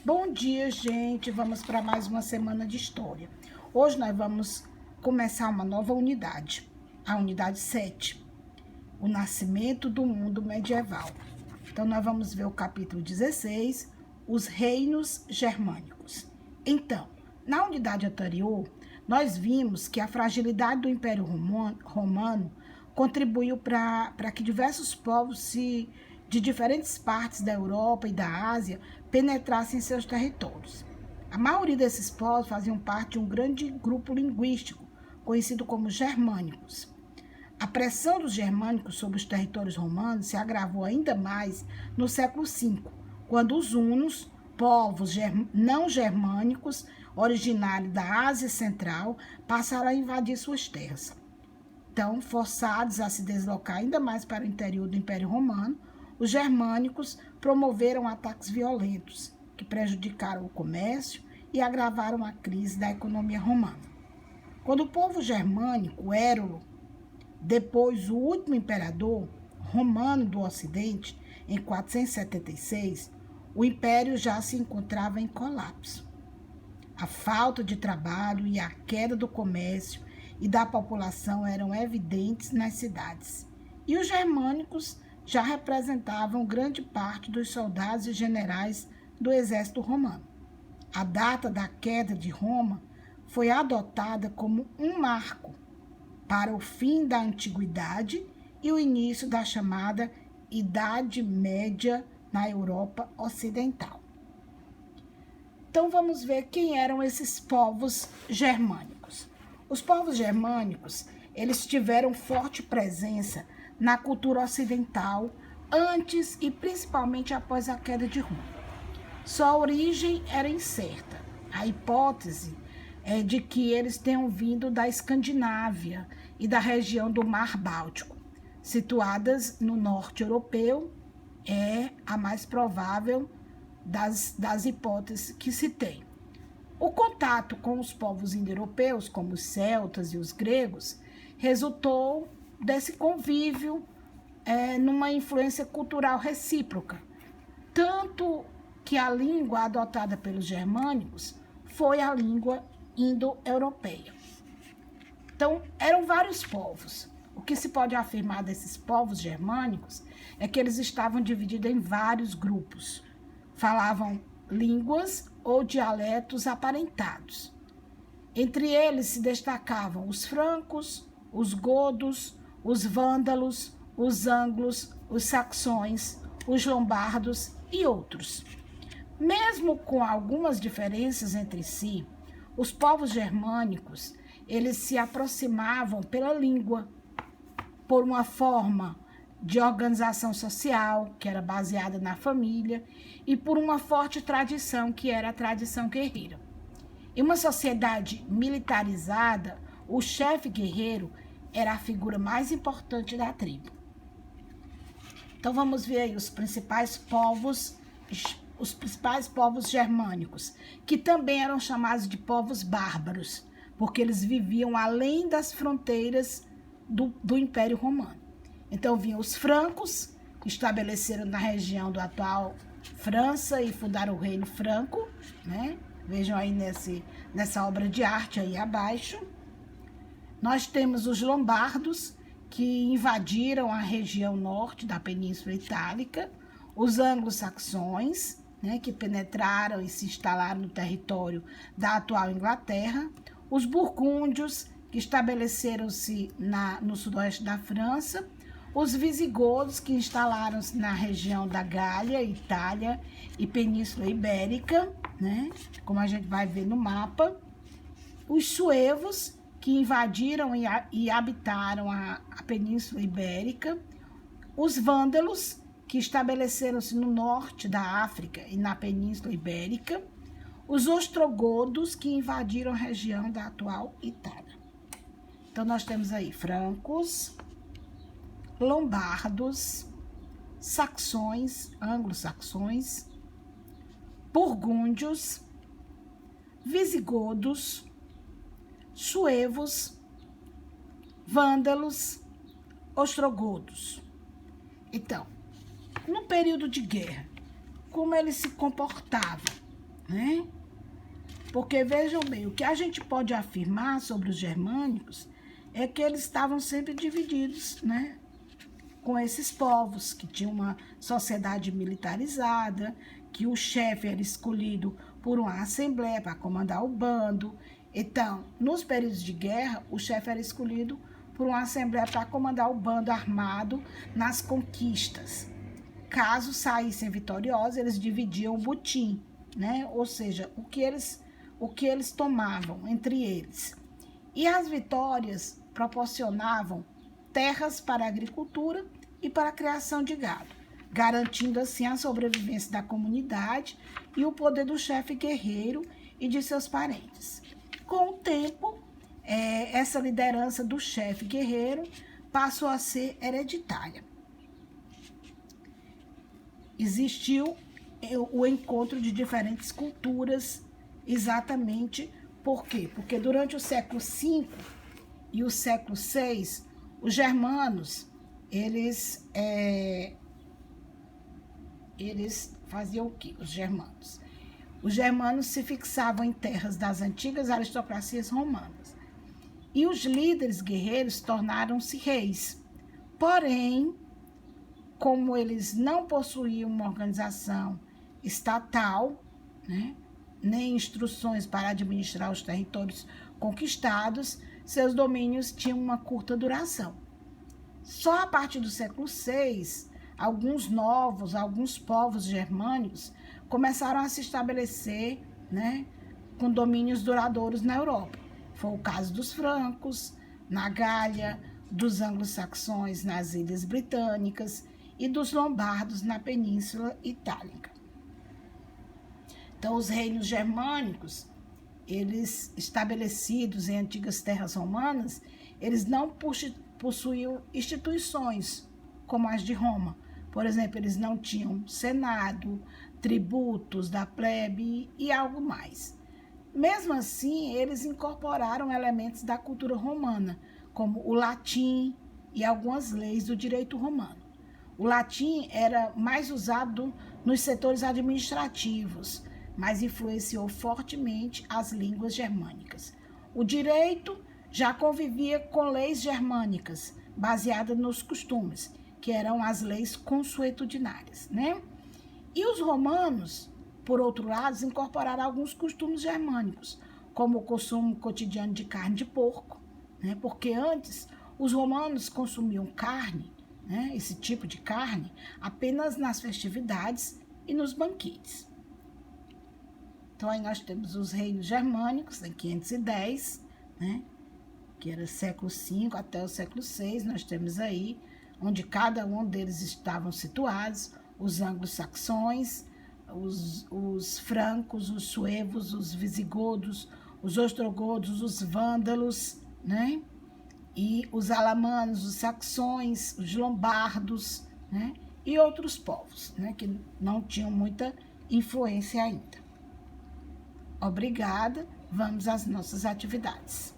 Bom dia, gente. Vamos para mais uma semana de história. Hoje nós vamos começar uma nova unidade, a unidade 7, o nascimento do mundo medieval. Então, nós vamos ver o capítulo 16, os reinos germânicos. Então, na unidade anterior, nós vimos que a fragilidade do Império Romano contribuiu para que diversos povos de diferentes partes da Europa e da Ásia penetrassem em seus territórios. A maioria desses povos faziam parte de um grande grupo linguístico, conhecido como germânicos. A pressão dos germânicos sobre os territórios romanos se agravou ainda mais no século V, quando os hunos, povos não germânicos, originários da Ásia Central, passaram a invadir suas terras. Então, forçados a se deslocar ainda mais para o interior do Império Romano, os germânicos promoveram ataques violentos, que prejudicaram o comércio e agravaram a crise da economia romana. Quando o povo germânico, Érulo, depois o último imperador romano do Ocidente, em 476, o império já se encontrava em colapso. A falta de trabalho e a queda do comércio e da população eram evidentes nas cidades. E os germânicos já representavam grande parte dos soldados e generais do exército romano. A data da queda de Roma foi adotada como um marco para o fim da antiguidade e o início da chamada Idade Média na Europa Ocidental. Então vamos ver quem eram esses povos germânicos. Os povos germânicos, eles tiveram forte presença na cultura ocidental antes e principalmente após a queda de Roma. Sua origem era incerta. A hipótese é de que eles tenham vindo da Escandinávia e da região do Mar Báltico, situadas no norte europeu, é a mais provável das hipóteses que se tem. O contato com os povos indo-europeus, como os celtas e os gregos, resultou desse convívio numa influência cultural recíproca, tanto que a língua adotada pelos germânicos foi a língua indo-europeia. Então, eram vários povos. O que se pode afirmar desses povos germânicos é que eles estavam divididos em vários grupos. Falavam línguas ou dialetos aparentados. Entre eles se destacavam os francos, os godos, os vândalos, os ânglos, os saxões, os lombardos e outros. Mesmo com algumas diferenças entre si, os povos germânicos, eles se aproximavam pela língua, por uma forma de organização social, que era baseada na família, e por uma forte tradição, que era a tradição guerreira. Em uma sociedade militarizada, o chefe guerreiro era a figura mais importante da tribo. Então vamos ver aí os principais povos germânicos, que também eram chamados de povos bárbaros, porque eles viviam além das fronteiras do Império Romano. Então vinham os francos, que estabeleceram na região do atual França e fundaram o Reino Franco, né? Vejam aí nessa obra de arte aí abaixo. Nós temos os lombardos, que invadiram a região norte da Península Itálica, os anglo-saxões, né, que penetraram e se instalaram no território da atual Inglaterra, os burgúndios, que estabeleceram-se no sudoeste da França, os visigodos, que instalaram-se na região da Gália, Itália e Península Ibérica, né, como a gente vai ver no mapa, os suevos, que invadiram e habitaram a Península Ibérica, os vândalos, que estabeleceram-se no norte da África e na Península Ibérica, os ostrogodos, que invadiram a região da atual Itália. Então, nós temos aí francos, lombardos, saxões, anglo-saxões, burgúndios, visigodos, suevos, vândalos, ostrogodos. Então, no período de guerra, como eles se comportavam? né? Porque, vejam bem, o que a gente pode afirmar sobre os germânicos é que eles estavam sempre divididos, né? Com esses povos, que tinham uma sociedade militarizada, que o chefe era escolhido por uma assembleia para comandar o bando. Então, nos períodos de guerra, o chefe era escolhido por uma assembleia para comandar o bando armado nas conquistas. Caso saíssem vitoriosos, eles dividiam o butim, né? Ou seja, o que eles tomavam entre eles. E as vitórias proporcionavam terras para a agricultura e para a criação de gado, garantindo assim a sobrevivência da comunidade e o poder do chefe guerreiro e de seus parentes. Com o tempo, essa liderança do chefe guerreiro passou a ser hereditária. Existiu o encontro de diferentes culturas, exatamente por quê? Porque durante o século V e o século VI, os germanos, eles faziam o quê? Os germanos se fixavam em terras das antigas aristocracias romanas. E os líderes guerreiros tornaram-se reis. Porém, como eles não possuíam uma organização estatal, né, nem instruções para administrar os territórios conquistados, seus domínios tinham uma curta duração. Só a partir do século VI, alguns povos germânicos começaram a se estabelecer, né, com domínios duradouros na Europa. Foi o caso dos francos, na Gália, dos anglo-saxões nas Ilhas Britânicas e dos lombardos na Península Itálica. Então, os reinos germânicos, eles estabelecidos em antigas terras romanas, eles não possuíam instituições como as de Roma. Por exemplo, eles não tinham senado, tributos da plebe e algo mais. Mesmo assim, eles incorporaram elementos da cultura romana, como o latim e algumas leis do direito romano. O latim era mais usado nos setores administrativos, mas influenciou fortemente as línguas germânicas. O direito já convivia com leis germânicas, baseadas nos costumes, que eram as leis consuetudinárias, né? E os romanos, por outro lado, incorporaram alguns costumes germânicos, como o consumo cotidiano de carne de porco, né? Porque antes os romanos consumiam carne, né, esse tipo de carne, apenas nas festividades e nos banquetes. Então, aí nós temos os reinos germânicos, em 510, né, que era século V até o século VI, nós temos aí, onde cada um deles estavam situados, os anglo-saxões, os francos, os suevos, os visigodos, os ostrogodos, os vândalos, né, e os alamanos, os saxões, os lombardos, né, e outros povos, né, que não tinham muita influência ainda. Obrigada, vamos às nossas atividades.